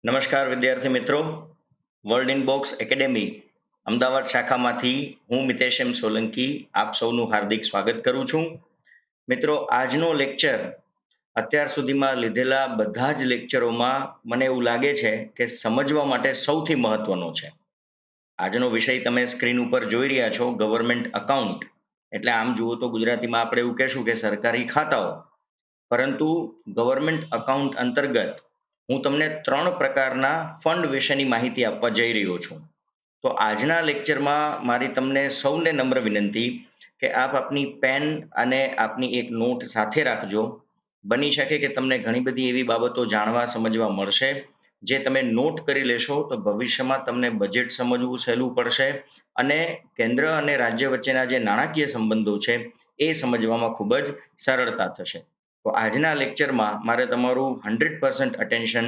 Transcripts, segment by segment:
નમસ્કાર વિદ્યાર્થી મિત્રો, વર્લ્ડ ઇનબોક્સ એકેડેમી અમદાવાદ શાખામાંથી હું મિતેશ એમ સોલંકી આપ સૌનું હાર્દિક સ્વાગત કરું છું. મિત્રો, આજનો લેક્ચર અત્યાર સુધીમાં લીધેલા બધા જ લેક્ચરોમાં મને એવું લાગે છે કે સમજવા માટે સૌથી મહત્વનો છે. આજનો વિષય તમે સ્ક્રીન ઉપર જોઈ રહ્યા છો, ગવર્મેન્ટ અકાઉન્ટ. એટલે આમ જુઓ તો ગુજરાતીમાં આપણે એવું કહેશું કે સરકારી ખાતાઓ, પરંતુ ગવર્મેન્ટ અકાઉન્ટ અંતર્ગત હું તમને 3 પ્રકારના ફંડ વિશેની માહિતી આપવા જઈ રહ્યો છું. તો આજના લેક્ચરમાં મારી તમને સૌને નમ્ર વિનંતી કે આપ આપની પેન અને આપની એક નોટ સાથે રાખજો. બની શકે કે તમને ઘણી બધી એવી બાબતો જાણવા સમજવા મળશે જે તમે નોટ કરી લેશો તો ભવિષ્યમાં તમને બજેટ સમજવું સહેલું પડશે અને કેન્દ્ર અને રાજ્ય વચ્ચેના જે નાણાકીય સંબંધો છે એ સમજવામાં ખૂબ જ સરળતા થશે. તો આજના લેક્ચરમાં મારે તમારું 100% અટેન્શન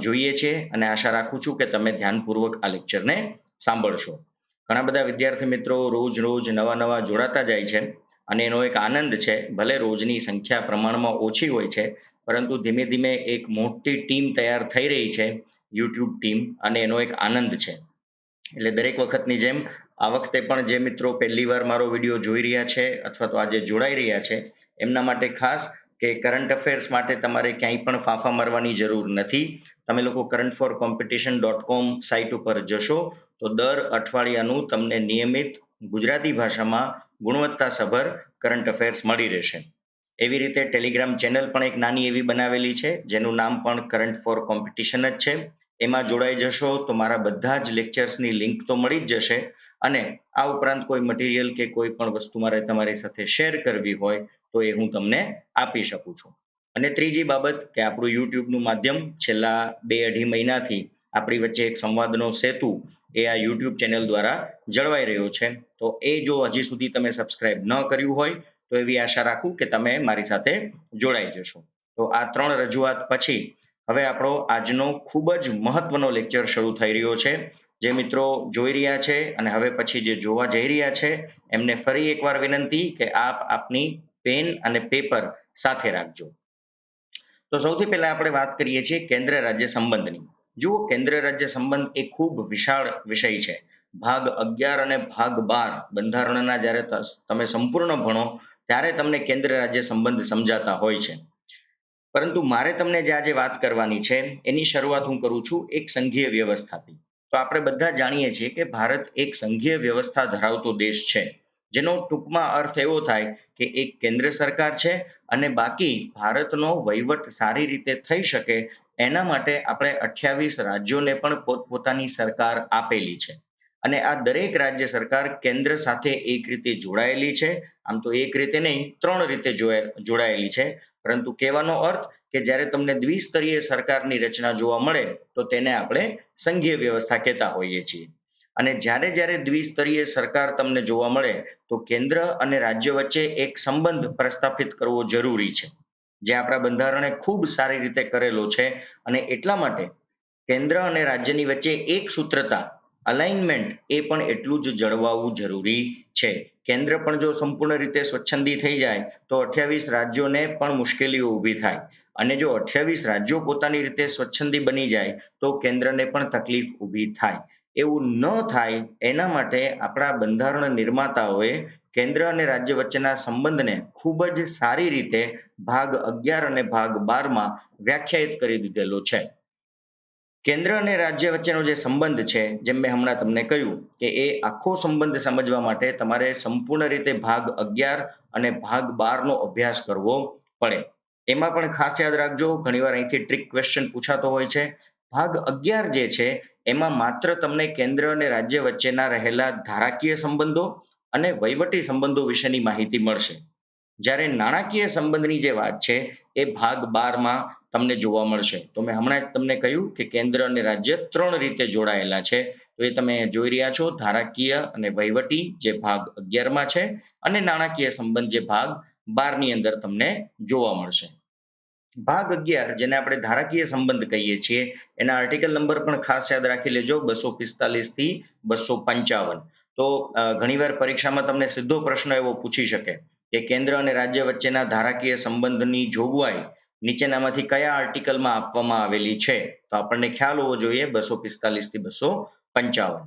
જોઈએ છે અને આશા રાખું છું કે તમે ધ્યાનપૂર્વક આ લેક્ચરને સાંભળશો. ઘણા બધા વિદ્યાર્થી મિત્રો રોજ નવા જોડાતા જાય છે અને એનો એક આનંદ છે. ભલે રોજની સંખ્યા પ્રમાણમાં ઓછી હોય છે, પરંતુ ધીમે ધીમે એક મોટી ટીમ તૈયાર થઈ રહી છે, યુટ્યુબ ટીમ, અને એનો એક આનંદ છે. એટલે દરેક વખતની જેમ આ વખતે પણ જે મિત્રો પહેલી વાર મારો વિડીયો જોઈ રહ્યા છે અથવા તો આજે જોડાઈ રહ્યા છે એમના માટે ખાસ કે કરંટ અફેર્સ માટે તમારે ક્યાંય પણ ફાંફા મારવાની જરૂર નથી. તમે લોકો currentforcompetition.com સાઇટ ઉપર જશો તો દર અઠવાડિયાનું તમને નિયમિત ગુજરાતી ભાષામાં ગુણવત્તાસભર કરંટ અફેર્સ મળી રહેશે. એવી રીતે ટેલિગ્રામ ચેનલ પણ એક નાની એવી બનાવેલી છે જેનું નામ પણ કરંટ ફોર કોમ્પિટિશન જ છે. એમાં જોડાઈ જશો તો મારા બધા જ લેક્ચર્સની લિંક તો મળી જ જશે અને આ ઉપરાંત કોઈ મટીરિયલ કે કોઈ પણ વસ્તુ મારે તમારી સાથે શેર કરવી હોય તો એ હું તમને આપી શકું છું. અને ત્રીજી બાબત કે આપણું યુટ્યુબનું માધ્યમ છેલ્લા 2-2.5 મહિનાથી આપણી વચ્ચે એક સંવાદનો સેતુ એ આ યુટ્યુબ ચેનલ દ્વારા જળવાઈ રહ્યો છે. તો એ જો હજી સુધી તમે સબસ્ક્રાઇબ ન કર્યું હોય તો એવી આશા રાખું કે તમે મારી સાથે જોડાઈ જશો. તો આ 3 રજૂઆત પછી હવે આપણો આજનો ખૂબ જ મહત્વનો લેક્ચર શરૂ થઈ રહ્યો છે. જે મિત્રો જોઈ રહ્યા છે અને હવે પછી જે જોવા જઈ રહ્યા છે એમને ફરી એકવાર વિનંતી કે આપ આપની પેન અને પેપર સાથે રાખજો. તો સૌથી પહેલા આપણે વાત કરીએ છીએ કેન્દ્ર રાજ્ય સંબંધની. જુઓ, કેન્દ્ર રાજ્ય સંબંધ એ ખૂબ વિશાળ વિષય છે. ભાગ 11 અને ભાગ 12 બંધારણના જ્યારે તમે સંપૂર્ણ ભણો ત્યારે તમને કેન્દ્ર રાજ્ય સંબંધ સમજાતા હોય છે. પરંતુ મારે તમને જે આજે વાત કરવાની છે એની શરૂઆત હું કરું છું એક સંઘીય વ્યવસ્થાથી. તો આપણે બધા જાણીએ છીએ કે ભારત એક સંઘીય વ્યવસ્થા ધરાવતો દેશ છે, જેનો ટૂંકમાં અર્થ એવો થાય કે એક કેન્દ્ર સરકાર છે અને બાકી ભારતનો વહીવટ સારી રીતે થઈ શકે એના માટે આપણે 28 રાજ્યોને પણ પોતપોતાની સરકાર આપેલી છે. અને આ દરેક રાજ્ય સરકાર કેન્દ્ર સાથે એક રીતે જોડાયેલી છે. આમ તો એક રીતે નહીં, 3 રીતે જોડાયેલી છે. પરંતુ કહેવાનો અર્થ કે જ્યારે તમને દ્વિસ્તરીય સરકારની રચના જોવા મળે તો તેને આપણે સંઘીય વ્યવસ્થા કહેતા હોઈએ છીએ. અને જ્યારે દ્વિસ્તરીય સરકાર તમને જોવા મળે તો કેન્દ્ર અને રાજ્ય વચ્ચે એક સંબંધ પ્રસ્થાપિત કરવો જરૂરી છે, જે આપણા બંધારણે ખૂબ સારી રીતે કરેલો છે. અને એટલા માટે કેન્દ્ર અને રાજ્યની વચ્ચે એક સૂત્રતા, અલાઇનમેન્ટ, એ પણ એટલું જ જળવાવું જરૂરી છે. કેન્દ્ર પણ જો સંપૂર્ણ રીતે સ્વચ્છંદી થઈ જાય તો 28 રાજ્યોને પણ મુશ્કેલીઓ ઊભી થાય અને જો 28 રાજ્યો પોતાની રીતે સ્વચ્છંદી બની જાય તો કેન્દ્રને પણ તકલીફ ઊભી થાય. એવું ન થાય એના માટે આપણા બંધારણ નિર્માતાઓએ કેન્દ્ર અને રાજ્ય વચ્ચેના સંબંધને ખૂબ જ સારી રીતે ભાગ 11 અને ભાગ 12માં વ્યાખ્યાયિત કરી દીધેલો છે. કેન્દ્ર અને રાજ્ય વચ્ચેનો જે સંબંધ છે, જેમ મેં હમણાં તમને કહ્યું કે એ આખો સંબંધ સમજવા માટે તમારે સંપૂર્ણ રીતે ભાગ 11 અને ભાગ 12નો અભ્યાસ કરવો પડે. એમાં પણ ખાસ યાદ રાખજો, ઘણીવાર અહીંથી ટ્રિક ક્વેશ્ચન પૂછાતો હોય છે. ભાગ 11 જે છે એમાં માત્ર તમને કેન્દ્ર અને રાજ્ય વચ્ચેના રહેલા ધારાકીય સંબંધો અને વહીવટી સંબંધો વિશેની માહિતી મળશે. જ્યારે નાણાકીય સંબંધની જે વાત છે એ ભાગ 12માં તમને જોવા મળશે. તો મેં હમણાં જ તમને કહ્યું કે કેન્દ્ર અને રાજ્ય 3 રીતે જોડાયેલા છે. તો એ તમે જોઈ રહ્યા છો, ધારાકીય અને વહીવટી જે ભાગ 11માં છે અને નાણાકીય સંબંધ જે ભાગ 12ની અંદર તમને જોવા મળશે. ભાગ 11, જેને આપણે ધારાકીય સંબંધ કહીએ છીએ, એના આર્ટિકલ નંબર પણ ખાસ યાદ રાખી લેજો, 245 થી 255. તો ઘણીવાર પરીક્ષામાં તમને સીધો પ્રશ્ન એવો પૂછી શકે કે કેન્દ્ર અને રાજ્ય વચ્ચેના ધારાકીય સંબંધની જોગવાઈ નીચેનામાંથી કયા આર્ટિકલમાં આપવામાં આવેલી છે? તો આપણને ખ્યાલ હોવો જોઈએ 245 થી 255.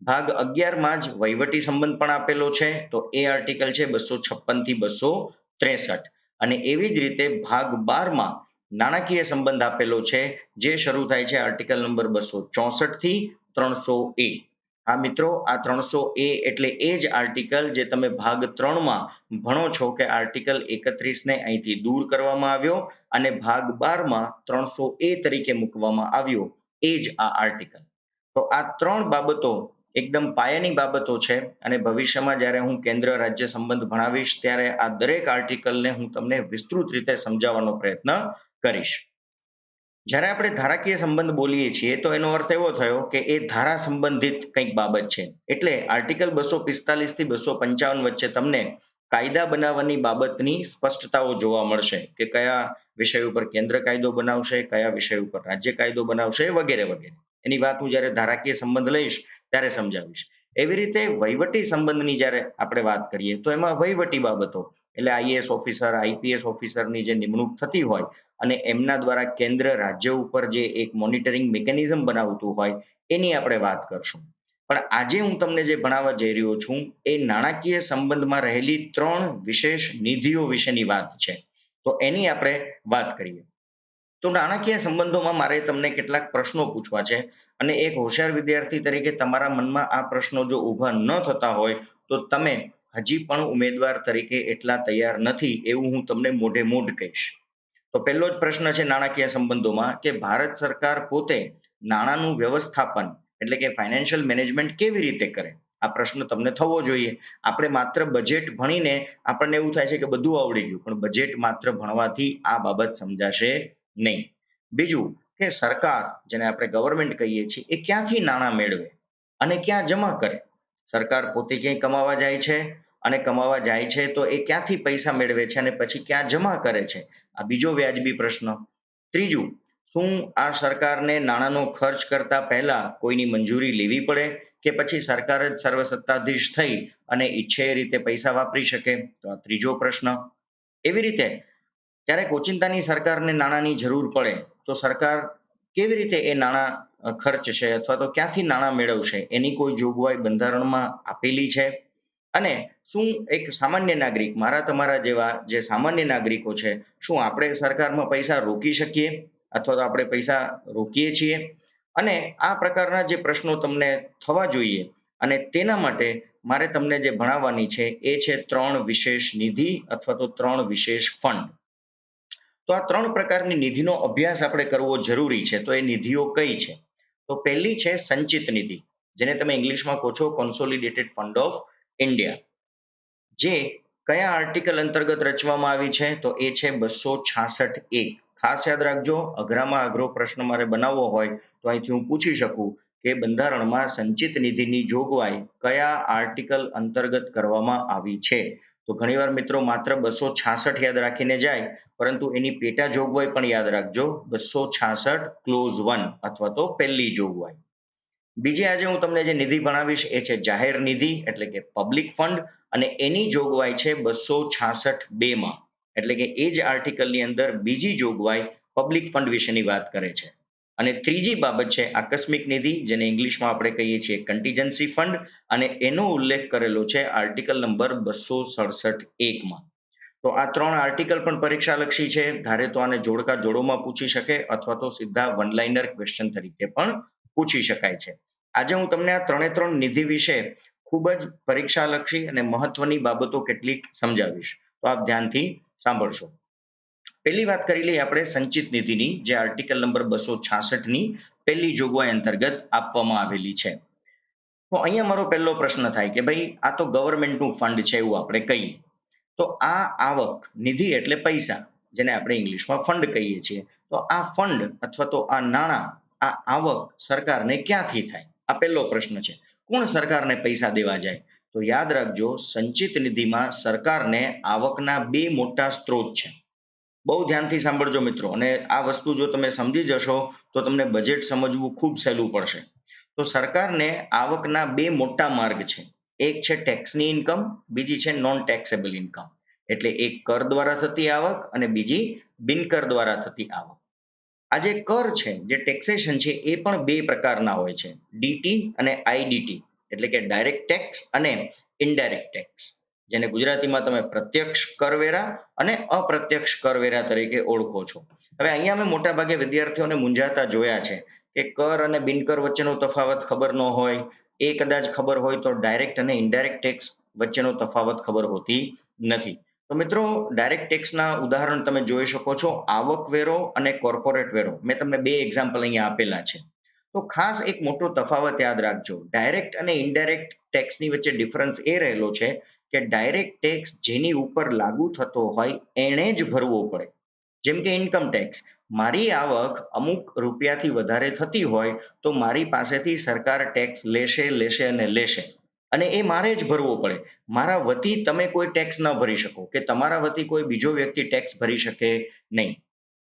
ભાગ 11માં જ વહીવટી સંબંધ પણ આપેલો છે, તો એ આર્ટિકલ છે 256 થી 263. અને એવી જ રીતે ભાગ 12માં નાણાકીય સંબંધ આપેલો છે, જે શરૂ થાય છે આર્ટિકલ નંબર 264 થી 300A. આ મિત્રો, આ 300A એટલે એ જ આર્ટિકલ જે તમે ભાગ 3માં ભણો છો કે આર્ટિકલ 31ને અહીંથી દૂર કરવામાં આવ્યો અને ભાગ 12માં 300A તરીકે મૂકવામાં આવ્યો, એ જ આ આર્ટિકલ. તો આ ત્રણ બાબતો એકદમ પાયાની બાબતો છે અને ભવિષ્યમાં જ્યારે હું કેન્દ્ર રાજ્ય સંબંધ ભણાવીશ ત્યારે આ દરેક આર્ટિકલને હું તમને વિસ્તૃત રીતે સમજાવવાનો પ્રયત્ન કરીશ. જ્યારે આપણે ધારાકીય સંબંધ બોલીએ છીએ તો એનો અર્થ એવો થયો કે એ ધારા સંબંધિત કંઈક બાબત છે. એટલે આર્ટિકલ 245 થી 255 વચ્ચે તમને કાયદા બનાવવાની બાબતની સ્પષ્ટતાઓ જોવા મળશે કે કયા વિષય ઉપર કેન્દ્ર કાયદો બનાવશે, કયા વિષય ઉપર રાજ્ય કાયદો બનાવશે, વગેરે વગેરે. એની વાત હું જ્યારે ધારાકીય સંબંધ લઈશ ત્યારે સમજાવીશ. એવી રીતે વહીવટી સંબંધની જ્યારે આપણે વાત કરીએ તો એમાં વહીવટી બાબતો એટલે આઈએએસ ઓફિસર, આઈપીએસ ઓફિસરની જે નિમણૂક થતી હોય અને એમના દ્વારા કેન્દ્ર રાજ્ય ઉપર જે એક મોનિટરિંગ મિકેનિઝમ બનાવતું હોય એની આપણે વાત કરશું. પણ આજે હું તમને જે ભણાવવા જઈ રહ્યો છું એ નાણાકીય સંબંધમાં રહેલી 3 વિશેષ નિધિઓ વિશેની વાત છે. તો એની આપણે વાત કરીએ. તો નાણાકીય સંબંધોમાં મારે તમને કેટલાક પ્રશ્નો પૂછવા છે અને એક હોશિયાર વિદ્યાર્થી તરીકે તમારા મનમાં આ પ્રશ્નો જો ઊભા ન થતા હોય તો તમે હજી પણ ઉમેદવાર તરીકે એટલા તૈયાર નથી એવું હું તમને મોઢે મોઢ કહીશ. તો પહેલો જ પ્રશ્ન છે નાણાકીય સંબંધોમાં કે ભારત સરકાર પોતે નાણાંનું વ્યવસ્થાપન એટલે કે ફાઇનાન્શિયલ મેનેજમેન્ટ કેવી રીતે કરે? આ પ્રશ્ન તમને થવો જોઈએ. આપણે માત્ર બજેટ ભણીને આપણને એવું થાય છે કે બધું આવડી ગયું, પણ બજેટ માત્ર ભણવાથી આ બાબત સમજાશે નહીં. બીજું કે સરકાર, જેને આપણે ગવર્મેન્ટ કહીએ છીએ, એ ક્યાંથી નાણાં મેળવે અને ક્યાં જમા કરે? સરકાર પોતે ક્યાંય કમાવા જાય છે અને કમાવા જાય છે તો એ ક્યાંથી પૈસા મેળવે છે અને પછી ક્યાં જમા કરે છે? આ બીજો વ્યાજબી પ્રશ્ન. ત્રીજું, શું આ સરકારને નાણાંનો ખર્ચ કરતા પહેલા કોઈની મંજૂરી લેવી પડે કે પછી સરકાર જ સર્વસત્તાધીશ થઈ અને ઈચ્છે એ રીતે પૈસા વાપરી શકે? તો આ ત્રીજો પ્રશ્ન. એવી રીતે ક્યારેક ઓચિંતાની સરકારને નાણાંની જરૂર પડે તો સરકાર કેવી રીતે એ નાણાં ખર્ચશે અથવા તો ક્યાંથી નાણાં મેળવશે? એની કોઈ જોગવાઈ બંધારણમાં આપેલી છે? અને શું એક સામાન્ય નાગરિક, મારા તમારા જેવા જે સામાન્ય નાગરિકો છે, શું આપણે સરકારમાં પૈસા રોકી શકીએ અથવા તો આપણે પૈસા રોકીએ છીએ? અને આ પ્રકારના જે પ્રશ્નો તમને થવા જોઈએ અને તેના માટે મારે તમને જે ભણાવવાની છે એ છે 3 વિશેષ નિધિ અથવા તો 3 વિશેષ ફંડ. તો આ 3 પ્રકારની નિધિનો અભ્યાસ આપણે કરવો જરૂરી છે. તો એ નિધિઓ કઈ છે? તો પહેલી છે સંચિત નિધિ, જેને તમે ઇંગ્લિશમાં કહો છો કોન્સોલિડેટેડ ફંડ ઓફ ઇન્ડિયા. જે કયા આર્ટિકલ અંતર્ગત રચવામાં આવી છે? તો એ છે 266A. ખાસ યાદ રાખજો, અઘરામાં અઘરો પ્રશ્ન મારે બનાવવો હોય તો અહીંથી હું પૂછી શકું કે બંધારણમાં સંચિત નિધિની જોગવાઈ કયા આર્ટિકલ અંતર્ગત કરવામાં આવી છે? તો ઘણીવાર મિત્રો માત્ર 266 યાદ રાખીને જાય, પરંતુ એની પેટા જોગવાઈ પણ યાદ રાખજો, 266 ક્લોઝ 1 અથવા તો પહેલી જોગવાઈ. બીજી આજે હું તમને જે નિધિ ભણાવીશ એ છે જાહેર નિધિ એટલે કે પબ્લિક ફંડ અને એની જોગવાઈ છે 266(2) માં. એટલે કે એ જ આર્ટિકલની અંદર બીજી જોગવાઈ પબ્લિક ફંડ વિશેની વાત કરે છે. અને ત્રીજી બાબત છે આકસ્મિક નિધિ, જેને ઇંગ્લિશમાં આપણે કહીએ છીએ કન્ટીજન્સી ફંડ, અને એનો ઉલ્લેખ કરેલો છે આર્ટિકલ નંબર 267(1) માં. તો આ 3 આર્ટિકલ પણ પરીક્ષાલક્ષી છે. ધારે તો આને જોડકા જોડોમાં પૂછી શકે અથવા તો સીધા વન લાઇનર ક્વેશ્ચન તરીકે પણ પૂછી શકાય છે. આજે હું તમને આ 3 નિધિ વિશે ખૂબ જ પરીક્ષાલક્ષી અને મહત્વની બાબતો કેટલીક સમજાવીશ. તો આપ ધ્યાનથી સાંભળશો. પહેલી વાત કરી લઈએ આપણે સંચિત નિધિની, જે આર્ટિકલ નંબર 266ની પહેલી જોગવાઈ અંતર્ગત આપવામાં આવેલી છે. તો અહીંયા મારો પહેલો પ્રશ્ન થાય કે ભાઈ આ તો ગવર્મેન્ટનું ફંડ છે એવું આપણે કહીએ. તો આ આવક, નિધિ એટલે પૈસા, જેને આપણે ઇંગ્લિશમાં ફંડ કહીએ છીએ. તો આ ફંડ અથવા તો આ નાણાં, આ આવક સરકારને ક્યાંથી થાય? આ પહેલો પ્રશ્ન છે. કોણ સરકારને પૈસા દેવા જાય? તો યાદ રાખજો, સંચિત નિધિમાં સરકારને આવકના 2 મોટા સ્ત્રોત છે. બહુ ધ્યાનથી સાંભળજો મિત્રો, અને આ વસ્તુ જો તમે સમજી જશો તો તમને બજેટ સમજવું ખૂબ સહેલું પડશે. તો સરકારને આવકના 2 મોટા માર્ગ છે. એક છે ટેક્સની ઇન્કમ, બીજી છે નોન ટેક્સેબલ ઇન્કમ. એટલે એક કર દ્વારા થતી આવક અને બીજી બિનકર દ્વારા થતી આવક. આ જે કર છે, જે ટેક્સેશન છે, એ પણ બે પ્રકારના હોય છે, ડીટી અને આઈડીટી, એટલે કે ડાયરેક્ટ ટેક્સ અને ઇનડાયરેક્ટ ટેક્સ, જેને ગુજરાતીમાં તમે પ્રત્યક્ષ કરવેરા અને અપ્રત્યક્ષ કરવેરા તરીકે ઓળખો છો. હવે અહીંયા અમે મોટાભાગે વિદ્યાર્થીઓને મૂંઝાતા જોયા છે કે કર અને બિનકર વચ્ચેનો તફાવત ખબર ન હોય, એ કદાચ ખબર હોય તો ડાયરેક્ટ અને ઇનડાયરેક્ટ ટેક્સ વચ્ચેનો તફાવત ખબર હોતી નથી. તો મિત્રો, ડાયરેક્ટ ટેક્સના ઉદાહરણ તમે જોઈ શકો છો, આવકવેરો અને કોર્પોરેટ વેરો. મેં તમને બે એક્ઝામ્પલ અહીંયા આપેલા છે. તો ખાસ એક મોટો તફાવત યાદ રાખજો, ડાયરેક્ટ અને ઇનડાયરેક્ટ ટેક્સની વચ્ચે ડિફરન્સ એ રહેલો છે કે ડાયરેક્ટ ટેક્સ જેની ઉપર લાગુ થતો હોય એણે જ ભરવો પડે. જેમ કે ઇન્કમ ટેક્સ, મારી આવક અમુક રૂપિયાથી વધારે થતી હોય તો મારી પાસેથી સરકાર ટેક્સ લેશે લેશે અને લેશે, અને એ મારે જ ભરવો પડે. મારા વતી તમે કોઈ ટેક્સ ન ભરી શકો કે તમારા વતી કોઈ બીજો વ્યક્તિ ટેક્સ ભરી શકે નહીં.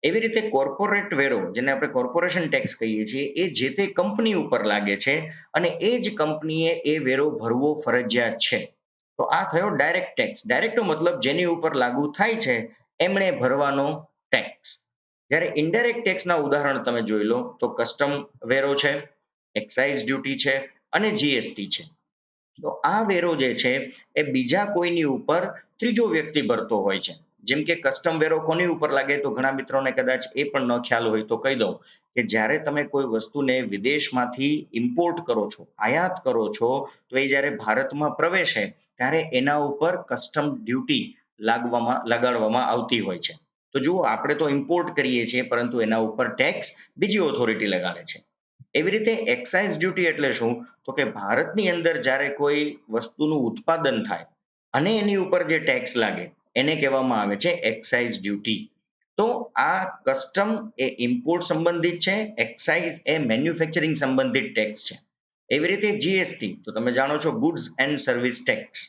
એવી રીતે કોર્પોરેટ વેરો, જેને આપણે કોર્પોરેશન ટેક્સ કહીએ છીએ, એ જે તે કંપની ઉપર લાગે છે અને એ જ કંપનીએ એ વેરો ભરવો ફરજિયાત છે. તો આ થયો ડાયરેક્ટ ટેક્સ. ડાયરેક્ટનો મતલબ જેની ઉપર લાગુ થાય છે એમણે ભરવાનો ટેક્સ. જ્યારે ઇનડાયરેક્ટ ટેક્સના ઉદાહરણ તમે જોઈ લો તો કસ્ટમ વેરો છે, એક્સાઇઝ ડ્યુટી છે અને જીએસટી છે. તો આ વેરો જે છે એ બીજા કોઈની ઉપર ત્રીજો વ્યક્તિ ભરતો હોય છે. જેમ કે કસ્ટમ વેરો કોની ઉપર લાગે, તો ઘણા મિત્રોને કદાચ એ પણ ન ખ્યાલ હોય તો કહી દઉં કે જ્યારે તમે કોઈ વસ્તુને વિદેશમાંથી ઇમ્પોર્ટ કરો છો, આયાત કરો છો, તો એ જ્યારે ભારતમાં પ્રવેશે ત્યારે એના ઉપર કસ્ટમ ડ્યુટી લગાડવામાં આવતી હોય છે. તો જુઓ, આપણે તો ઇમ્પોર્ટ કરીએ છીએ પરંતુ એના ઉપર ટેક્સ બીજી ઓથોરિટી લગાડે છે. એવી રીતે એક્સાઇઝ ડ્યુટી એટલે શું, તો કે ભારતની અંદર જ્યારે કોઈ વસ્તુનું ઉત્પાદન થાય અને એની ઉપર જે ટેક્સ લાગે એને કહેવામાં આવે છે એક્સાઇઝ ડ્યુટી. તો આ કસ્ટમ એ ઇમ્પોર્ટ સંબંધિત છે, એક્સાઇઝ એ મેન્યુફેક્ચરિંગ સંબંધિત ટેક્સ છે. એવી રીતે જીએસટી તો તમે જાણો છો, ગુડ્સ એન્ડ સર્વિસ ટેક્સ,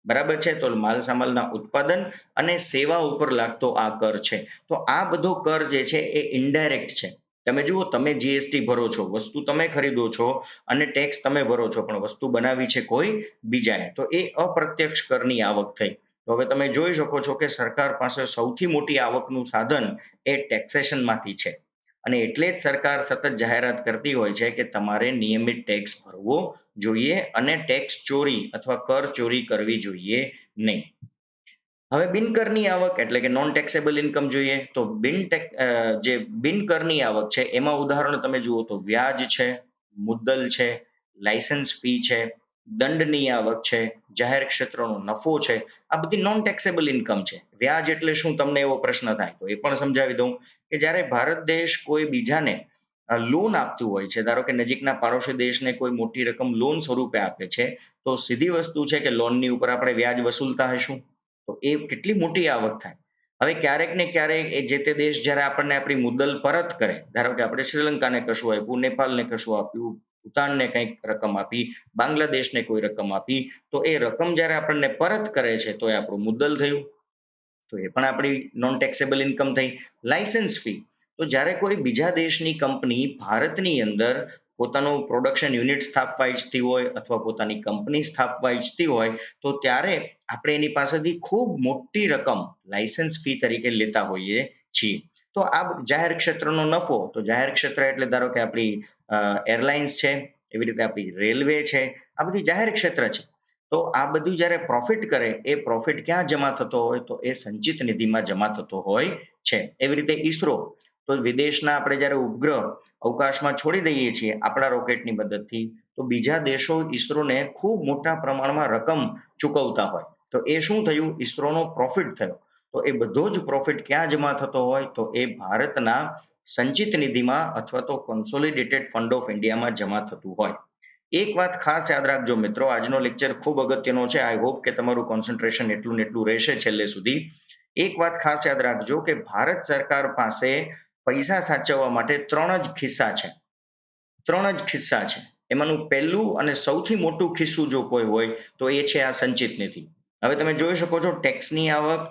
બરાબર છે. તો માલ સામાનના ઉત્પાદન અને સેવા ઉપર લાગતો આ કર છે. તો આ બધો કર જે છે એ ઇનડાયરેક્ટ છે. તમે જુઓ, તમે જીએસટી ભરો છો, વસ્તુ તમે ખરીદો છો અને ટેક્સ તમે ભરો છો, પણ વસ્તુ બનાવી છે કોઈ બીજાએ, તો એ અપ્રત્યક્ષ કરની આવક થઈ. તો હવે તમે જોઈ શકો છો કે સરકાર પાસે સૌથી મોટી આવકનું સાધન એ ટેક્સેશનમાંથી છે, અને એટલે જ સરકાર સતત જાહેરાત કરતી હોય છે કે તમારે નિયમિત ટેક્સ ભરવો જોઈએ અને ટેક્સ ચોરી અથવા કર ચોરી કરવી જોઈએ નહીં. હવે બિનકરની આવક એટલે કે નોન ટેક્સેબલ ઇન્કમ જોઈએ. તો જે બિનકરની આવક છે એમાં ઉદાહરણ તમે જુઓ તો વ્યાજ છે, મુદ્દલ છે, લાયસન્સ ફી છે, દંડની આવક છે, જાહેર ક્ષેત્રનો નફો છે. આ બધી નોન ટેક્સેબલ ઇન્કમ છે. વ્યાજ એટલે શું, તમને એવો પ્રશ્ન થાય તો એ પણ સમજાવી દઉં કે જ્યારે ભારત દેશ કોઈ બીજાને લોન આપતું હોય છે, ધારો કે નજીકના પાડોશી દેશને કોઈ મોટી રકમ લોન સ્વરૂપે આપે છે, તો સીધી વસ્તુ છે કે લોનની ઉપર આપણે વ્યાજ વસૂલતા હશું, તો એ કેટલી મોટી આવક થાય. હવે ક્યારેક ને ક્યારેક એ જે તે દેશ જ્યારે આપણને આપણી મુદ્દલ પરત કરે, ધારો કે આપણે શ્રીલંકાને કશું આપ્યું, નેપાળને કશું આપ્યું, ભૂતાનને કંઈક રકમ આપી, બાંગ્લાદેશને કોઈ રકમ આપી, તો એ રકમ જ્યારે આપણને પરત કરે છે તો એ આપણું મુદ્દલ થયું, તો એ પણ આપણી નોન ટેક્સેબલ ઇન્કમ થઈ. લાયસન્સ ફી, તો જ્યારે કોઈ બીજા દેશની કંપની ભારતની અંદર પોતાનું પ્રોડક્શન યુનિટ સ્થાપવા ઈચ્છતી હોય અથવા પોતાની કંપની સ્થાપવા ઈચ્છતી હોય, તો ત્યારે આપણે એની પાસેથી ખૂબ મોટી રકમ લાયસન્સ ફી તરીકે લેતા હોઈએ છીએ. તો આ જાહેર ક્ષેત્રનો નફો, તો જાહેર ક્ષેત્ર એટલે ધારો કે આપણી એરલાઇન્સ છે, એવી રીતે આપણી રેલવે છે, આ બધી જાહેર ક્ષેત્ર છે. તો આ બધું જ્યારે પ્રોફિટ કરે, એ પ્રોફિટ ક્યાં જમા થતો હોય, તો એ સંચિત નિધિમાં જમા થતો હોય છે. એવી રીતે ઈસરો, તો વિદેશના આપણે જ્યારે ઉપગ્રહ અવકાશમાં છોડી દઈએ છીએ આપણા રોકેટની મદદથી, તો બીજા દેશો ઈસરોને ખૂબ મોટા પ્રમાણમાં રકમ ચૂકવતા હોય, તો એ શું થયું, ઈસરોનો પ્રોફિટ થયો. તો એ બધો જ પ્રોફિટ ક્યાં જમા થતો હોય, તો એ ભારતના સંચિત નિધિમાં અથવા તો કોન્સોલિડેટેડ ફંડ ઓફ ઇન્ડિયામાં જમા થતું હોય. એક વાત ખાસ યાદ રાખજો મિત્રો, આજનો લેક્ચર ખૂબ અગત્યનો છે. આઈ હોપ કે તમારું કોન્સન્ટ્રેશન એટલું ને એટલું રહેશે છેલ્લે સુધી. એક વાત ખાસ યાદ રાખજો કે ભારત સરકાર પાસે પૈસા સાચવવા માટે ત્રણ જ ખિસ્સા છે. ત્રણ જ ખિસ્સા છે. એમાંનું પહેલું અને સૌથી મોટું ખિસ્સું જો કોઈ હોય તો એ છે આ સંચિત નિધિ. હવે તમે જોઈ શકો છો, ટેક્સની આવક,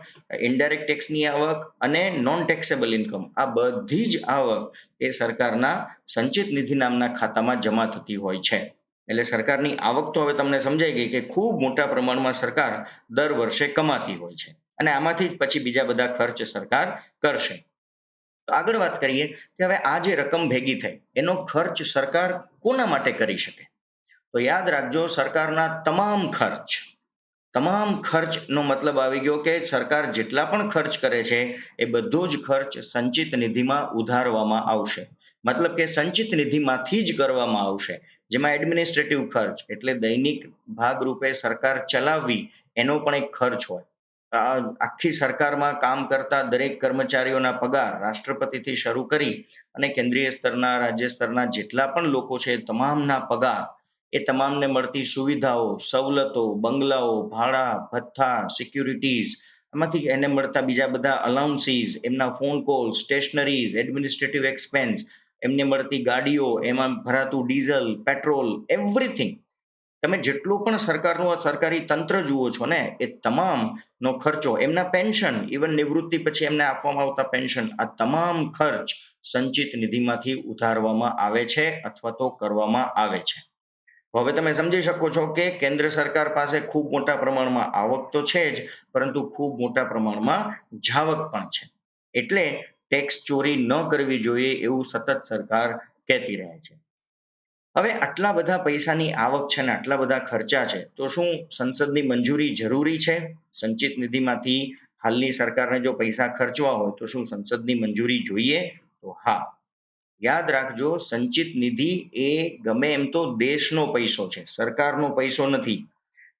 ઇનડાયરેક્ટ ટેક્સની આવક અને નોન ટેક્સેબલ ઇન્કમ, આ બધી જ આવક એ સરકારના સંચિત નિધિ નામના ખાતામાં જમા થતી હોય છે. એટલે સરકારની આવક તો હવે તમને સમજાઈ ગઈ કે ખૂબ મોટા પ્રમાણમાં સરકાર દર વર્ષે કમાતી હોય છે. અને આમાંથી જ પછી બીજા બધા ખર્ચ સરકાર કરશે. તો આગળ વાત કરીએ કે હવે આ જે રકમ ભેગી થઈ એનો ખર્ચ સરકાર કોના માટે કરી શકે? તો યાદ રાખજો, સરકારના તમામ ખર્ચનો મતલબ આવી ગયો કે સરકાર જેટલા પણ ખર્ચ કરે છે એ બધો જ ખર્ચ સંચિત નિધિમાં ઉધારવામાં આવશે. મતલબ કે સંચિત નિધિમાંથી જ કરવામાં આવશે, જેમાં એડમિનિસ્ટ્રેટિવ ખર્ચ એટલે દૈનિક ભાગરૂપે સરકાર ચલાવવી એનો પણ એક ખર્ચ હોય. આખી સરકારમાં કામ કરતા દરેક કર્મચારીઓના પગાર રાષ્ટ્રપતિથી શરૂ કરી અને કેન્દ્રીય સ્તરના, રાજ્ય સ્તરના જેટલા પણ લોકો છે તમામના પગાર, એ તમામને મળતી સુવિધાઓ, સવલતો, બંગલાઓ, ભાડા, ભથ્થા, સિક્યુરિટીઝ, એમાંથી એને મળતા બીજા બધા અલાઉન્સીસ, એમના phone call, stationeries, administrative expense, એમને મળતી ગાડીઓ, એમાં ભરાતું ડીઝલ, પેટ્રોલ, એવરીથિંગ, તમે જેટલું પણ સરકારનું સરકારી તંત્ર જુઓ છો ને એ તમામનો ખર્ચો, એમના પેન્શન, ઇવન નિવૃત્તિ પછી એમને આપવામાં આવતા પેન્શન, આ તમામ ખર્ચ સંચિત નિધિમાંથી ઉધારવામાં આવે છે અથવા તો કરવામાં આવે છે. હવે તમે સમજી શકો છો કે કેન્દ્ર સરકાર પાસે ખૂબ મોટા પ્રમાણમાં આવક તો છે જ, પરંતુ ખૂબ મોટા પ્રમાણમાં જાવક પણ છે. એટલે ટેક્સ ચોરી ન કરવી જોઈએ એવું સતત સરકાર કહેતી રહે છે. હવે આટલા બધા પૈસાની આવક છે ને આટલા બધા ખર્ચા છે, તો શું સંસદની મંજૂરી જરૂરી છે? સંચિત નિધિમાંથી હાલની સરકારને જો પૈસા ખર્ચવા હોય તો શું સંસદની મંજૂરી જોઈએ? તો હા, યાદ રાખજો, સંચિત નિધિ એ ગમે એમ તો દેશનો પૈસો છે, સરકારનો પૈસો નથી.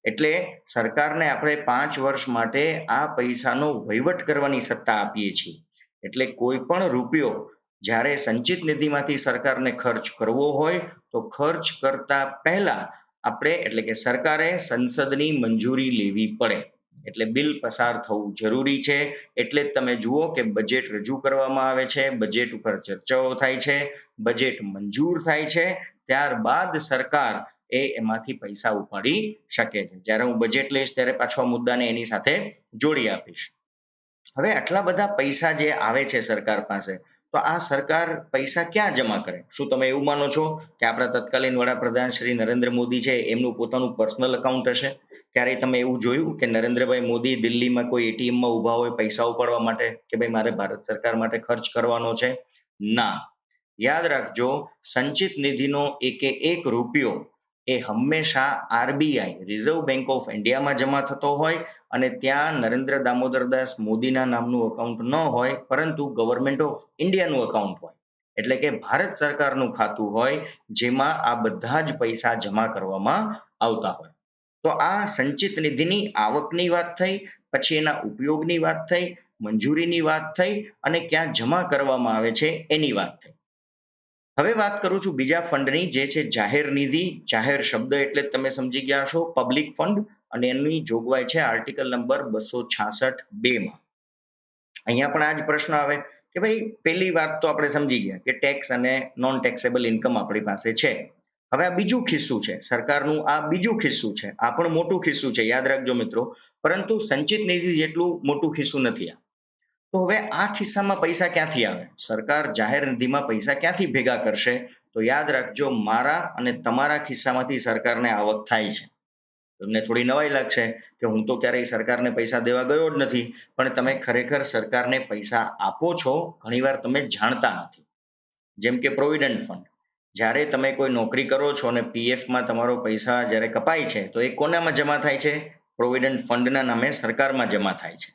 એટલે સરકારને આપણે 5 વર્ષ માટે આ પૈસાનો વહીવટ કરવાની સત્તા આપીએ છીએ. એટલે કોઈ પણ રૂપિયો જ્યારે સંચિત નિધિમાંથી સરકારને ખર્ચ કરવો હોય તો ખર્ચ કરતા પહેલા આપણે એટલે કે સરકારે સંસદની મંજૂરી લેવી પડે. એટલે બિલ પસાર થવું જરૂરી છે. એટલે જ તમે જુઓ કે બજેટ રજૂ કરવામાં આવે છે, બજેટ ઉપર ચર્ચાઓ થાય છે, બજેટ મંજૂર થાય છે, ત્યારબાદ સરકાર એમાંથી પૈસા ઉપાડી શકે છે. જ્યારે હું બજેટ લઈશ ત્યારે પાછો આ મુદ્દાને એની સાથે જોડી આપીશ. હવે આટલા બધા પૈસા જે આવે છે સરકાર પાસે, તો આ સરકાર પૈસા ક્યાં જમા કરે? શું તમે એવું માનો છો કે આપણા તત્કાલીન વડાપ્રધાન શ્રી નરેન્દ્ર મોદી છે એમનું પોતાનું પર્સનલ એકાઉન્ટ હશે? ક્યારેય તમે એવું જોયું કે નરેન્દ્રભાઈ મોદી દિલ્હીમાં કોઈ એટીએમમાં ઊભા હોય પૈસા ઉપાડવા માટે કે ભાઈ મારે ભારત સરકાર માટે ખર્ચ કરવાનો છે? ના. યાદ રાખજો, સંચિત નિધિનો એકે એક રૂપિયો એ હંમેશા આરબીઆઈ, રિઝર્વ બેંક ઓફ ઇન્ડિયામાં જમા થતો હોય અને ત્યાં નરેન્દ્ર દામોદરદાસ મોદીના નામનું એકાઉન્ટ ન હોય, પરંતુ ગવર્મેન્ટ ઓફ ઇન્ડિયાનું એકાઉન્ટ હોય. એટલે કે ભારત સરકારનું ખાતું હોય જેમાં આ બધા જ પૈસા જમા કરવામાં આવતા હોય. તો આ સંચિત નિધિની આવકની વાત થઈ, પછી એના ઉપયોગની વાત થઈ, મંજૂરીની વાત થઈ અને ક્યાં જમા કરવામાં આવે છે એની વાત થઈ. હવે વાત કરું છું બીજા ફંડની, જે છે જાહેર નિધિ. જાહેર શબ્દ એટલે તમે સમજી ગયા છો પબ્લિક ફંડ, અને એની જોગવાઈ છે આર્ટિકલ નંબર 266(2) માં. અહીંયા પણ આ જ પ્રશ્ન આવે કે ભાઈ પહેલી વાત તો આપણે સમજી ગયા કે ટેક્સ અને નોન ટેક્સેબલ ઇન્કમ આપણી પાસે છે. હવે આ બીજું ખિસ્સું છે સરકારનું, આ બીજું ખિસ્સું છે, આ પણ મોટું ખિસ્સું છે, યાદ રાખજો મિત્રો, પરંતુ સંચિત નિધિ જેટલું મોટું ખિસ્સું નથી આ. તો હવે આ ખિસ્સામાં પૈસા ક્યાંથી આવે? સરકાર જાહેર નિધિમાં પૈસા ક્યાંથી ભેગા કરશે? તો યાદ રાખજો, મારા અને તમારા ખિસ્સામાંથી સરકારને આવક થાય છે. તમને થોડી નવાઈ લાગશે કે હું તો ક્યારેય સરકારને પૈસા દેવા ગયો જ નથી, પણ તમે ખરેખર સરકારને પૈસા આપો છો, ઘણીવાર તમે જાણતા નથી. જેમ કે પ્રોવિડન્ટ ફંડ, જ્યારે તમે કોઈ નોકરી કરો છો અને પીએફમાં તમારો પૈસા જ્યારે કપાય છે તો એ કોનામાં જમા થાય છે? પ્રોવિડન્ટ ફંડના નામે સરકારમાં જમા થાય છે.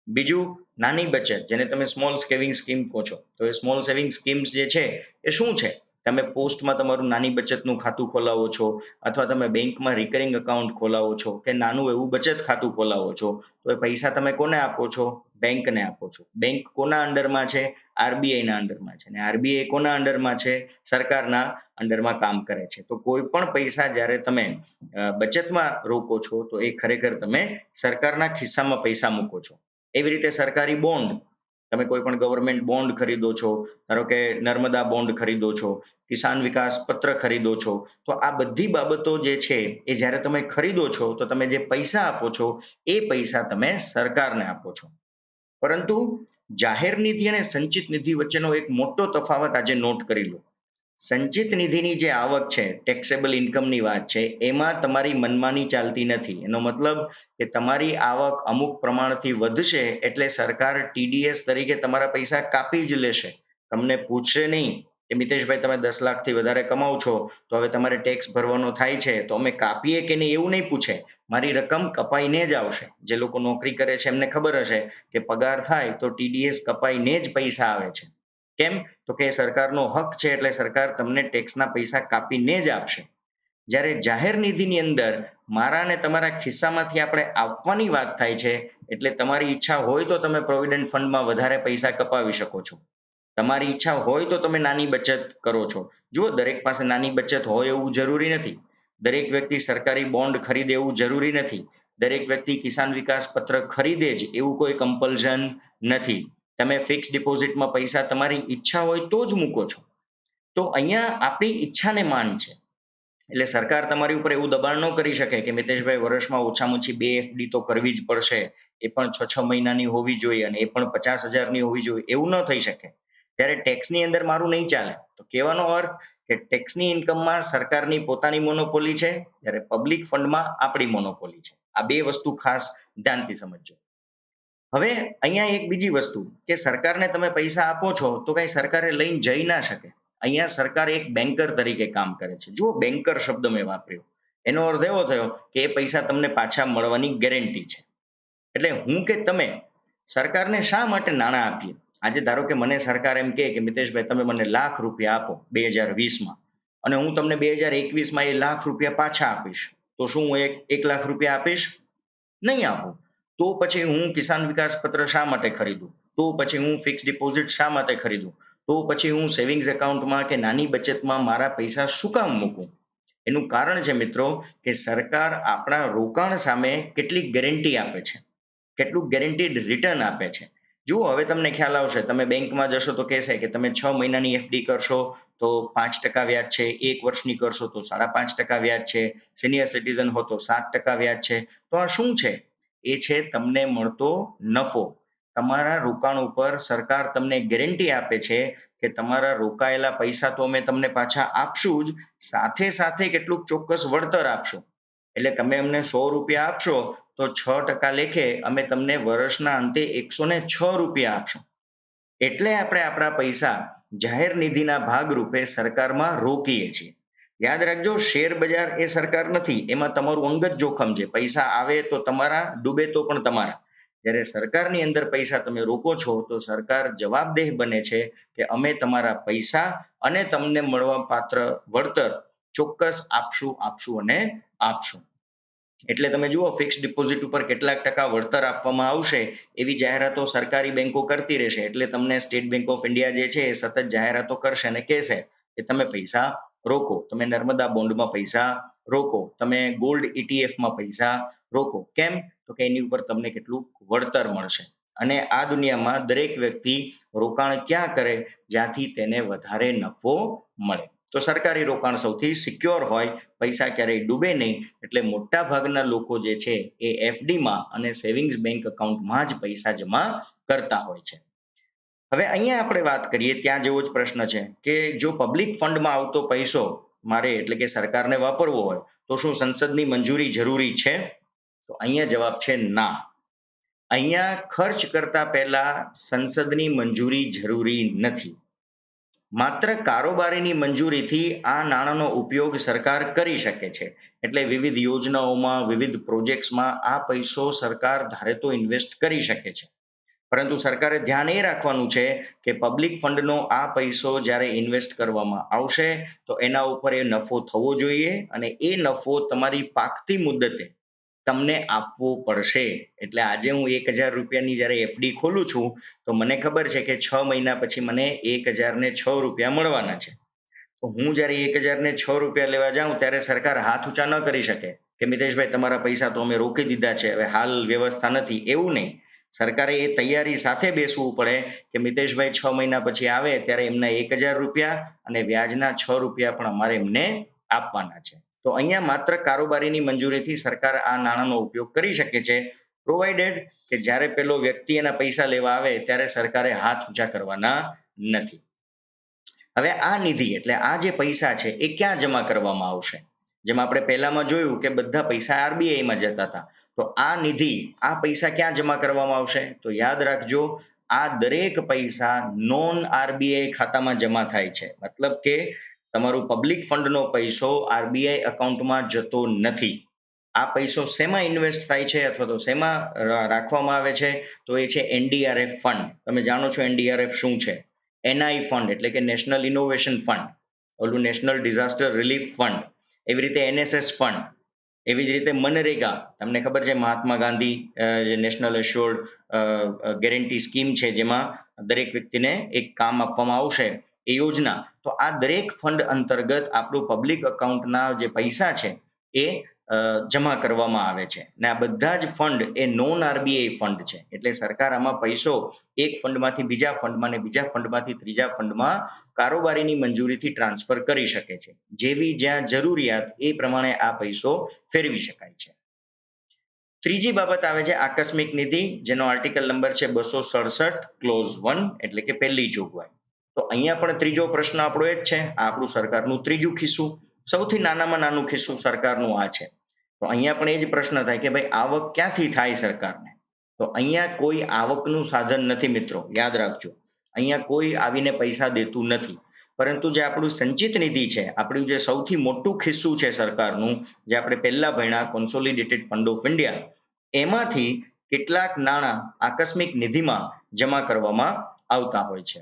બીજું, નાની બચત, જેને તમે સ્મોલ સેવિંગ સ્કીમ કહો છો, તો એ સ્મોલ સેવિંગ સ્કીમ્સ જે છે એ શું છે? તમે પોસ્ટમાં તમારું નાની બચતનું ખાતું ખોલાવો છો, અથવા તમે બેંકમાં રિકરિંગ એકાઉન્ટ ખોલાવો છો, કે નાનું એવું બચત ખાતું ખોલાવો છો, તો એ પૈસા તમે કોને આપો છો? બેંકને આપો છો. બેંક કોના અંડરમાં છે? આરબીઆઈના અંડરમાં છે. અને આરબીઆઈ કોના અંડરમાં છે? સરકારના અંડરમાં કામ કરે છે. તો કોઈ પણ પૈસા જ્યારે તમે બચતમાં રોકો છો તો એ ખરેખર તમે સરકારના ખિસ્સામાં પૈસા મૂકો છો. એવી રીતે સરકારી બોન્ડ, તમે કોઈ પણ ગવર્મેન્ટ બોન્ડ ખરીદો છો, ધારો કે નર્મદા બોન્ડ ખરીદો છો, કિસાન વિકાસ પત્ર ખરીદો છો, તો આ બધી બાબતો જે છે એ જ્યારે તમે ખરીદો છો તો તમે જે પૈસા આપો છો એ પૈસા તમે સરકારને આપો છો. પરંતુ જાહેર નિધિ અને સંચિત નિધિ વચ્ચેનો એક મોટો તફાવત આજે નોટ કરી લો. સંચિત નિધિની જે આવક છે, ટેક્સેબલ ઇન્કમની વાત છે, એમાં તમારી મનમાની ચાલતી નથી. એનો મતલબ કે તમારી આવક અમુક પ્રમાણથી વધશે એટલે સરકાર ટીડીએસ તરીકે તમારા પૈસા કાપી જ લેશે. તમને પૂછશે નહીં કે મિતેશભાઈ તમે 10 લાખથી વધારે કમાવ છો તો હવે તમારે ટેક્સ ભરવાનો થાય છે તો અમે કાપીએ કે નહીં, એવું નહીં પૂછે. મારી રકમ કપાઈને જ આવશે. જે લોકો નોકરી કરે છે એમને ખબર હશે કે પગાર થાય તો ટીડીએસ કપાઈને જ પૈસા આવે છે. કેમ? તો કે સરકારનો હક છે એટલે સરકાર તમને ટેક્સના પૈસા કાપીને જ આપશે. જ્યારે જાહેર નિધિની અંદર મારા અને તમારા ખિસ્સામાંથી આપણે આપવાની વાત થાય છે એટલે તમારી ઈચ્છા હોય તો તમે પ્રોવિડન્ટ ફંડમાં વધારે પૈસા કપાવી શકો છો. તમારી ઈચ્છા હોય તો તમે નાની બચત કરો છો. જુઓ, દરેક પાસે નાની બચત હોય એવું જરૂરી નથી. દરેક વ્યક્તિ સરકારી બોન્ડ ખરીદે એવું જરૂરી નથી. દરેક વ્યક્તિ કિસાન વિકાસ પત્ર ખરીદે જ એવું કોઈ કમ્પલ્ઝન નથી. તમે ફિક્સ ડિપોઝિટમાં પૈસા તમારી ઈચ્છા હોય તો જ મૂકો છો. તો અહીંયા આપણી ઈચ્છાને માન છે. એટલે સરકાર તમારી ઉપર એવું દબાણ ન કરી શકે કે મિતેશભાઈ વર્ષમાં ઓછામાં ઓછી 2 એફડી તો કરવી જ પડશે, એ પણ 6 મહિનાની હોવી જોઈએ અને એ પણ 50,000ની હોવી જોઈએ, એવું ન થઈ શકે. ત્યારે ટેક્સની અંદર મારું નહીં ચાલે. તો કહેવાનો અર્થ કે ટેક્સની ઇન્કમમાં સરકારની પોતાની મોનોપોલી છે, જ્યારે પબ્લિક ફંડમાં આપણી મોનોપોલી છે. આ બે વસ્તુ ખાસ ધ્યાનથી સમજજો. હવે અહીંયા એક બીજી વસ્તુ કે સરકારને તમે પૈસા આપો છો તો કઈ સરકારે લઈને જઈ ના શકે. અહીંયા સરકાર એક બેન્કર તરીકે કામ કરે છે. જુઓ, બેન્કર શબ્દ મેં વાપર્યો, એનો અર્થ એવો થયો કે એ પૈસા તમને પાછા મળવાની ગેરંટી છે. એટલે હું કે તમે સરકારને શા માટે નાણાં આપીએ? આજે ધારો કે મને સરકાર એમ કે મિતેશભાઈ તમે મને ₹1,00,000 આપો 2020માં અને હું તમને 2021માં એ ₹1,00,000 પાછા આપીશ, તો શું હું ₹1,00,000 આપીશ? નહીં આપું. તો પછી હું કિસાન વિકાસ પત્ર શા માટે ખરીદું? તો પછી હું ફિક્સ ડિપોઝિટ શા માટે ખરીદું? તો પછી હું સેવિંગ્સ એકાઉન્ટમાં કે નાની બચતમાં મારા પૈસા શું કામ મૂકું? એનું કારણ છે મિત્રો કે સરકાર આપણા રોકાણ સામે કેટલી ગેરંટી આપે છે, કેટલું ગેરંટીડ રિટર્ન આપે છે. જુઓ, હવે તમને ખ્યાલ આવશે, તમે બેંકમાં જશો તો કહેશે કે તમે 6 મહિનાની એફડી કરશો તો 5% વ્યાજ છે, 1 વર્ષની કરશો તો 5.5% વ્યાજ છે, સિનિયર સિટીઝન હો તો 7% વ્યાજ છે. તો આ શું છે? એ છે તમને મળતો નફો. તમારા રોકાણ ઉપર સરકાર તમને ગેરંટી આપે છે કે તમારા રોકાયેલા પૈસા તો અમે તમને પાછા આપશું જ, સાથે સાથે કેટલુંક ચોક્કસ વળતર આપશું. એટલે તમે અમને ₹100 આપશો તો 6% લેખે અમે તમને વર્ષના અંતે ₹106 આપશું. એટલે આપણે આપણા પૈસા જાહેર નિધિના ભાગરૂપે સરકારમાં રોકીએ છીએ. યાદ રાખજો, શેર બજાર એ સરકાર નથી, એમાં તમારું અંગત જોખમ છે. પૈસા આવે તો તમારા, ડૂબે તો પણ તમારા. જ્યારે સરકારની અંદર પૈસા તમે રોકો છો તો સરકાર જવાબદેહ બને છે કે અમે તમારા પૈસા અને તમને મળવા પાત્ર વળતર ચોક્કસ આપશું અને આપશું. એટલે તમે જુઓ, ફિક્સ ડિપોઝિટ ઉપર કેટલાક ટકા વળતર આપવામાં આવશે એવી જાહેરાતો સરકારી બેંકો કરતી રહેશે. એટલે તમને સ્ટેટ બેંક ઓફ ઇન્ડિયા જે છે એ સતત જાહેરાતો કરશે અને કહેશે કે તમે પૈસા રોકો, તમે નર્મદા બોન્ડમાં પૈસા રોકો, તમે ગોલ્ડ ઇટીએફમાં પૈસા રોકો. કેમ? તો કે એની ઉપર તમને કેટલું વળતર મળશે. અને આ દુનિયામાં દરેક વ્યક્તિ રોકાણ ક્યાં કરે? જ્યાંથી તેને વધારે નફો મળે. તો સરકારી રોકાણ સૌથી સિક્યોર હોય, પૈસા ક્યારેય ડૂબે નહીં. એટલે મોટા ભાગના લોકો જે છે એ એફડીમાં અને સેવિંગ્સ બેંક એકાઉન્ટમાં જ પૈસા જમા કરતા હોય છે. હવે અહીંયા આપણે વાત કરીએ ત્યાં જેવો જ પ્રશ્ન છે કે જો પબ્લિક ફંડમાં આવતો પૈસો મારે એટલે કે સરકારને વાપરવો હોય તો શું સંસદની મંજૂરી જરૂરી છે? તો અહીંયા જવાબ છે ના. અહીંયા ખર્ચ કરતા પહેલા સંસદની મંજૂરી જરૂરી નથી. માત્ર કારોબારીની મંજૂરીથી આ નાણાંનો ઉપયોગ સરકાર કરી શકે છે. એટલે વિવિધ યોજનાઓમાં, વિવિધ પ્રોજેક્ટ્સમાં આ પૈસો સરકાર ધારે તો ઇન્વેસ્ટ કરી શકે છે. પરંતુ સરકારે ધ્યાન એ રાખવાનું છે કે પબ્લિક ફંડનો આ પૈસો જ્યારે ઇન્વેસ્ટ કરવામાં આવશે તો એના ઉપર એ નફો થવો જોઈએ અને એ નફો તમારી પાકતી મુદ્દતે તમને આપવો પડશે. એટલે આજે હું ₹1,000ની જ્યારે એફડી ખોલું છું તો મને ખબર છે કે 6 મહિના પછી મને ₹1,006 મળવાના છે. તો હું જ્યારે ₹1,006 લેવા જાઉં ત્યારે સરકાર હાથ ઊંચા ન કરી શકે કે મિતેશભાઈ તમારા પૈસા તો અમે રોકી દીધા છે, હવે હાલ વ્યવસ્થા નથી. એવું નહીં. સરકારે એ તૈયારી સાથે બેસવું પડે કે મિતેશભાઈ 6 મહિના પછી આવે ત્યારે એમના ₹1,000 અને વ્યાજના ₹6 પણ અમારે એમને આપવાના છે. તો અહીંયા માત્ર કારોબારીની મંજૂરીથી સરકાર આ નાણાંનો ઉપયોગ કરી શકે છે, પ્રોવાઇડેડ કે જ્યારે પેલો વ્યક્તિ એના પૈસા લેવા આવે ત્યારે સરકારે હાથ ઊંચા કરવાના નથી. હવે આ નિધિ એટલે આ જે પૈસા છે એ ક્યાં જમા કરવામાં આવશે? જેમ આપણે પહેલામાં જોયું કે બધા પૈસા આરબીઆઈમાં જતા હતા, તો આ નિધિ, આ પૈસા ક્યાં જમા કરવામાં આવશે? તો યાદ રાખજો, આ દરેક પૈસા નોન આરબીઆઈ ખાતામાં જમા થાય છે. મતલબ કે તમારું પબ્લિક ફંડનો પૈસો આરબીઆઈ એકાઉન્ટમાં જતો નથી. આ પૈસો શેમાં ઇન્વેસ્ટ થાય છે અથવા તો શેમાં રાખવામાં આવે છે? તો એ છે એનડીઆરએફ ફંડ. તમે જાણો છો એનડીઆરએફ શું છે? એનઆઈ ફંડ એટલે કે નેશનલ ઇનોવેશન ફંડ, ઓલું નેશનલ ડિઝાસ્ટર રિલીફ ફંડ, એવી રીતે એનએસએસ ફંડ, એવી જ રીતે મનરેગા, તમને ખબર છે Mahatma Gandhi national assured guarantee scheme છે, જેમાં દરેક વ્યક્તિને એક કામ આપવામાં આવશે, એ યોજના. તો આ દરેક ફંડ અંતર્ગત આપણું પબ્લિક એકાઉન્ટના જે પૈસા છે એ જમા કરવામાં આવે છે. ને આ બધા જ ફંડ એ નોન આરબીઆઈ ફંડ છે. એટલે સરકાર આમાં પૈસો એક ફંડમાંથી બીજા ફંડમાં ને બીજા ફંડમાંથી ત્રીજા ફંડમાં કારોબારીની મંજૂરીથી ટ્રાન્સફર કરી શકે છે. જેવી જ્યાં જરૂરિયાત એ પ્રમાણે આ પૈસો ફેરવી શકાય છે. ત્રીજી બાબત આવે છે આકસ્મિક નિધિ, જેનો આર્ટિકલ નંબર છે 267 ક્લોઝ 1 એટલે કે પહેલી જોગવાઈ. તો અહીંયા પણ ત્રીજો પ્રશ્ન આપણો એ જ છે, આ આપણું સરકારનું ત્રીજું ખિસ્સું, સૌથી નાનામાં નાનું ખિસ્સું સરકારનું આ છે. તો અહીંયા પણ એ જ પ્રશ્ન થાય કે ભાઈ આવક ક્યાંથી થાય સરકારને? તો અહીંયા કોઈ આવકનું સાધન નથી મિત્રો, યાદ રાખજો. અહીંયા કોઈ આવીને પૈસા દેતું નથી, પરંતુ જે આપણું સંચિત નિધિ છે, આપણું જે સૌથી મોટું ખિસ્સું છે સરકારનું, જે આપણે પહેલા ભણ્યા કોન્સોલિડેટેડ ફંડ ઓફ ઇન્ડિયા, એમાંથી કેટલાક નાણાં આકસ્મિક નિધિમાં જમા કરવામાં આવતા હોય છે.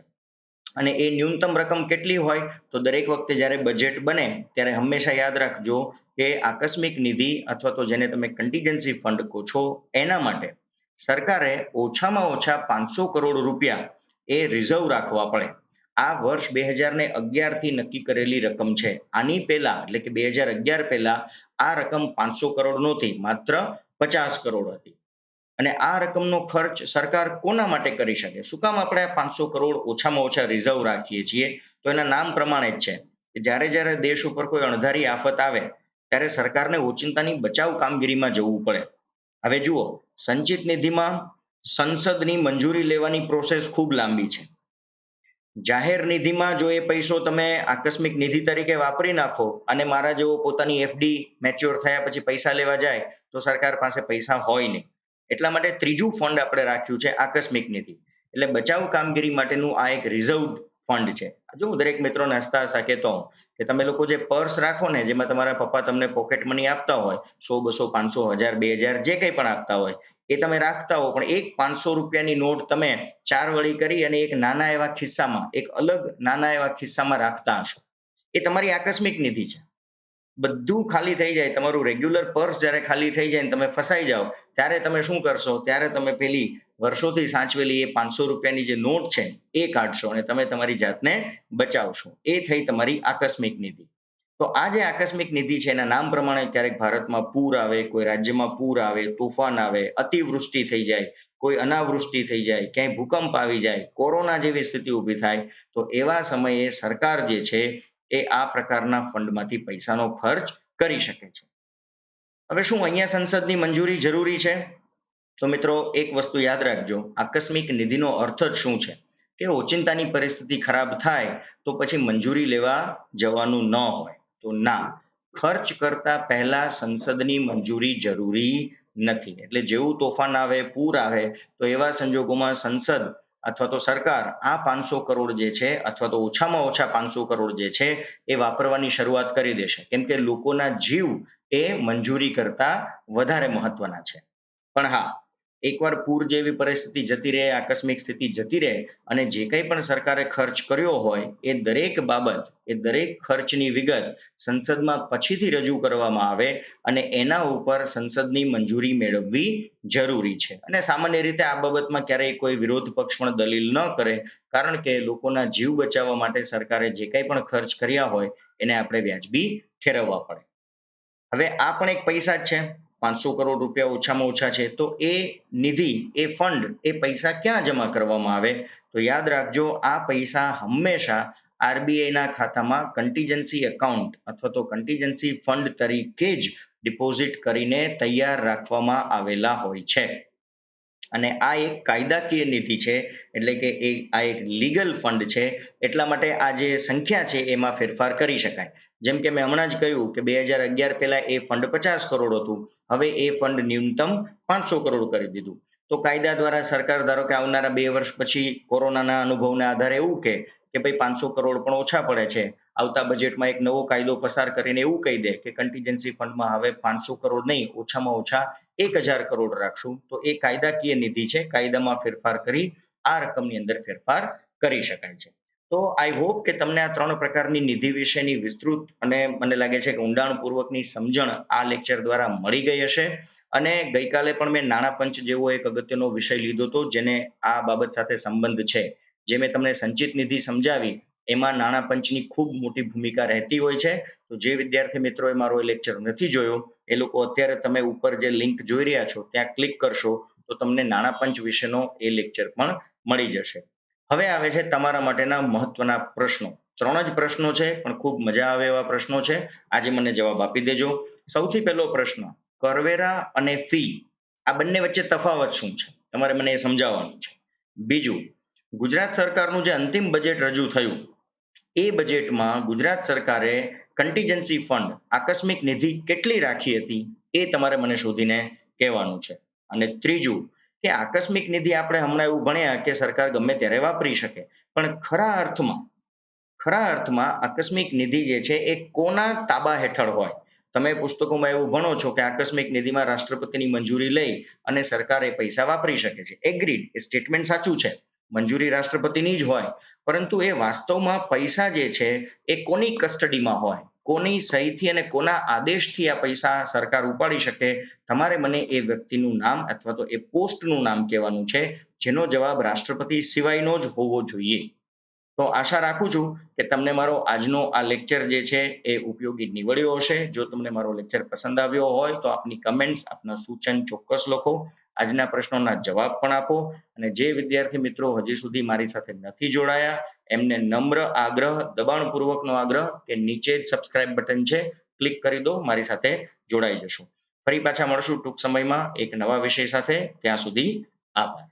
અને એ ન્યૂનતમ રકમ કેટલી હોય? તો દરેક વખતે જ્યારે બજેટ બને ત્યારે હંમેશા યાદ રાખજો કે આકસ્મિક નિધિ અથવા તો જેને તમે કન્ટીજન્સી ફંડ કહો છો, એના માટે સરકારે ઓછામાં ઓછા 500 કરોડ રૂપિયા એ રિઝર્વ રાખવા પડે. આ વર્ષ 2011 થી નક્કી કરેલી રકમ છે. આની પહેલા એટલે કે 2011 પહેલા આ રકમ 500 કરોડ નહોતી, માત્ર 50 કરોડ હતી. અને આ રકમનો ખર્ચ સરકાર કોના માટે કરી શકે? શું કામ આપણે 500 કરોડ ઓછામાં ઓછા રિઝર્વ રાખીએ છીએ? તો એના નામ પ્રમાણે જ છે કે જ્યારે જ્યારે દેશ ઉપર કોઈ અણધારી આફત આવે ત્યારે સરકારને ઓચિંતાની બચાવ કામગીરીમાં જવું પડે. હવે જુઓ, સંચિત નિધિમાં સંસદની મંજૂરી લેવાની પ્રોસેસ ખૂબ લાંબી છે. જાહેર નિધિમાં જો એ પૈસો તમે આકસ્મિક નિધિ તરીકે વાપરી નાખો અને મારા જેવો પોતાની એફડી મેચ્યોર થયા પછી પૈસા લેવા જાય તો સરકાર પાસે પૈસા હોય નહીં. એટલા માટે ત્રીજું ફંડ આપણે રાખ્યું છે આકસ્મિક નિધિ. એટલે બચાવ કામગીરી માટેનું આ એક રિઝર્વ ફંડ છે. જો હું દરેક મિત્રોને હસતા હસતા કહેતો હોઉં કે તમે લોકો જે પર્સ રાખો ને, જેમાં તમારા પપ્પા તમને પોકેટ મની આપતા હોય, 100, 200, 500, 1000, 2000 જે કંઈ પણ આપતા હોય, એ તમે રાખતા હો, પણ એક 500 રૂપિયાની નોટ તમે 4 વળી કરી અને એક નાના એવા ખિસ્સામાં, એક અલગ નાના એવા ખિસ્સામાં રાખતા હશો. એ તમારી આકસ્મિક નિધિ છે. બધું ખાલી થઈ જાય, તમારું રેગ્યુલર પર્સ જ્યારે ખાલી થઈ જાય ને તમે ફસાઈ જાઓ, ત્યારે તમે શું કરશો? ત્યારે તમે પેલી વર્ષોથી સાચવેલી એ 500 રૂપિયાની જે નોટ છે એ કાઢશો અને તમે તમારી જાતને બચાવશો. એ થઈ તમારી આકસ્મિક નિધિ. તો આ જે આકસ્મિક નિધિ છે એના નામ પ્રમાણે ક્યારેક ભારતમાં પૂર આવે, કોઈ રાજ્યમાં પૂર આવે, તોફાન આવે, અતિવૃષ્ટિ થઈ જાય, કોઈ અનાવૃષ્ટિ થઈ જાય, ક્યાંય ભૂકંપ આવી જાય, કોરોના જેવી સ્થિતિ ઊભી થાય, તો એવા સમયે સરકાર જે છે એ આ પ્રકારના ફંડમાંથી પૈસાનો ખર્ચ કરી શકે છે. હવે શું અહીંયા સંસદની મંજૂરી જરૂરી છે? તો મિત્રો એક વસ્તુ યાદ રાખજો, આકસ્મિક નિધિનો અર્થ જ શું છે કે ઓચિંતાની પરિસ્થિતિ ખરાબ થાય તો પછી મંજૂરી લેવા જવાનું ન હોય. તો ના, ખર્ચ કરતા પહેલા સંસદની મંજૂરી જરૂરી નથી. એટલે જેવું તોફાન આવે, પૂર આવે, તો એવા સંજોગોમાં સંસદ અથવા તો સરકાર આ 500 કરોડ જે છે અથવા તો ઓછામાં ઓછા 500 કરોડ જે છે એ વાપરવાની શરૂઆત કરી દેશે. કેમ કે લોકોના જીવ એ મંજૂરી કરતા વધારે મહત્વના છે. પણ હા, એકવાર પૂર જેવી પરિસ્થિતિ જતી રહે, આકસ્મિક સ્થિતિ જતી રહે અને જે કંઈ પણ સરકારે ખર્ચ કર્યો હોય એ દરેક બાબત, એ દરેક ખર્ચની વિગત સંસદમાં પછીથી રજૂ કરવામાં આવે અને એના ઉપર સંસદની મંજૂરી મેળવવી જરૂરી છે. અને સામાન્ય રીતે આ બાબતમાં ક્યારેય કોઈ વિરોધ પક્ષ પણ દલીલ ન કરે, કારણ કે લોકોના જીવ બચાવવા માટે સરકારે જે કંઈ પણ ખર્ચ કર્યા હોય એને આપણે વ્યાજબી ઠેરવવા પડે. હવે આ પણ એક પૈસા જ છે, 500 કરોડ રૂપિયા ઓછામાં ઓછા છે. તો એ નિધિ, એ ફંડ, એ પૈસા ક્યાં જમા કરવામાં આવે? તો યાદ રાખજો, આ પૈસા હંમેશા આરબીઆઈના ખાતામાં કન્ટીજન્સી એકાઉન્ટ અથવા તો કન્ટીજન્સી ફંડ તરીકે જ ડિપોઝિટ કરીને તૈયાર રાખવામાં આવેલા હોય છે. અને આ એક કાયદાકીય નીતિ છે, એટલે કે આ એક લીગલ ફંડ છે. એટલા માટે આ જે સંખ્યા છે એમાં ફેરફાર કરી શકાય. જેમ કે મેં હમણાં જ કહ્યું કે 2011 પહેલા એ ફંડ 50 કરોડ હતું, હવે એ ફંડ ન્યૂનતમ 500 કરોડ કરી દીધું. તો કાયદા દ્વારા સરકાર ધારો કે આવનારા 2 વર્ષ પછી કોરોનાના અનુભવના આધારે એવું કે ભાઈ 500 કરોડ પણ ઓછા પડે છે, આવતા બજેટમાં એક નવો કાયદો પસાર કરીને એવું કહી દે કે કન્ટીજન્સી ફંડમાં હવે 500 કરોડ નહીં, ઓછામાં ઓછા 1000 કરોડ રાખશું, તો એ કાયદાકીય નિધિ છે. કાયદામાં ફેરફાર કરી આ રકમની અંદર ફેરફાર કરી શકાય છે. તો આઈ હોપ કે તમને આ 3 પ્રકારની નિધિ વિશેની વિસ્તૃત અને મને લાગે છે કે ઊંડાણપૂર્વકની સમજણ આ લેક્ચર દ્વારા મળી ગઈ હશે. અને ગઈકાલે પણ મેં નાણાં પંચ જેવો એક અગત્યનો વિષય લીધો હતો જેને આ બાબત સાથે સંબંધ છે. જે મેં તમને સંચિત નિધિ સમજાવી એમાં નાણાં પંચની ખૂબ મોટી ભૂમિકા રહેતી હોય છે. તો જે વિદ્યાર્થી મિત્રોએ મારો એ લેક્ચર નથી જોયો એ લોકો અત્યારે તમે ઉપર જે લિંક જોઈ રહ્યા છો ત્યાં ક્લિક કરશો તો તમને નાણાં પંચ વિશેનો એ લેક્ચર પણ મળી જશે. હવે આવે છે તમારા માટેના મહત્વના પ્રશ્નો. 3 જ પ્રશ્નો છે પણ ખૂબ મજા આવે એવા પ્રશ્નો છે. આજે મને જવાબ આપી દેજો. સૌથી પહેલો પ્રશ્ન, કરવેરા અને ફી આ બંને વચ્ચે તફાવત શું છે? તમારે મને એ સમજાવવાનું છે. બીજું, ગુજરાત સરકારનું જે અંતિમ બજેટ રજૂ થયું એ બજેટમાં ગુજરાત સરકારે કન્ટીજન્સી ફંડ આકસ્મિક નિધિ કેટલી રાખી હતી એ તમારે મને શોધીને કહેવાનું છે. અને ત્રીજું કે આકસ્મિક નિધિ આપણે હમણાં એવું ભણ્યા કે સરકાર ગમે ત્યારે વાપરી શકે, પણ ખરા અર્થમાં આકસ્મિક નિધિ જે છે એ કોના તાબા હેઠળ હોય? તમે પુસ્તકોમાં એવું ભણો છો કે આકસ્મિક નિધિમાં રાષ્ટ્રપતિની મંજૂરી લઈ અને સરકાર એ પૈસા વાપરી શકે છે. એગ્રીડ, એ સ્ટેટમેન્ટ સાચું છે, મંજૂરી રાષ્ટ્રપતિની જ હોય, પરંતુ એ વાસ્તવમાં પૈસા જે છે એ કોની કસ્ટડીમાં હોય, કોની સહીથી અને કોના આદેશથી આ પૈસા સરકાર ઉપાડી શકે? તમારે મને એ વ્યક્તિનું નામ અથવા તો એ પોસ્ટનું નામ કહેવાનું છે જેનો જવાબ રાષ્ટ્રપતિ સિવાયનો જ હોવો જોઈએ. તો આશા રાખું છું કે તમને મારો આજનો આ લેક્ચર જે છે એ ઉપયોગી નીવડ્યો હશે. જો તમને મારો લેક્ચર પસંદ આવ્યો હોય તો આપની કમેન્ટ્સ, આપના સૂચન ચોક્કસ લખો. આજના પ્રશ્નોના જવાબ પણ આપો. અને જે વિદ્યાર્થી મિત્રો હજી સુધી મારી સાથે નથી જોડાયા એમને નમ્ર આગ્રહ, દબાણપૂર્વકનો આગ્રહ કે નીચે જ સબસ્ક્રાઇબ બટન છે, ક્લિક કરી દો, મારી સાથે જોડાઈ જશો. ફરી પાછા મળશું ટૂંક સમયમાં એક નવા વિષય સાથે. ત્યાં સુધી આભાર.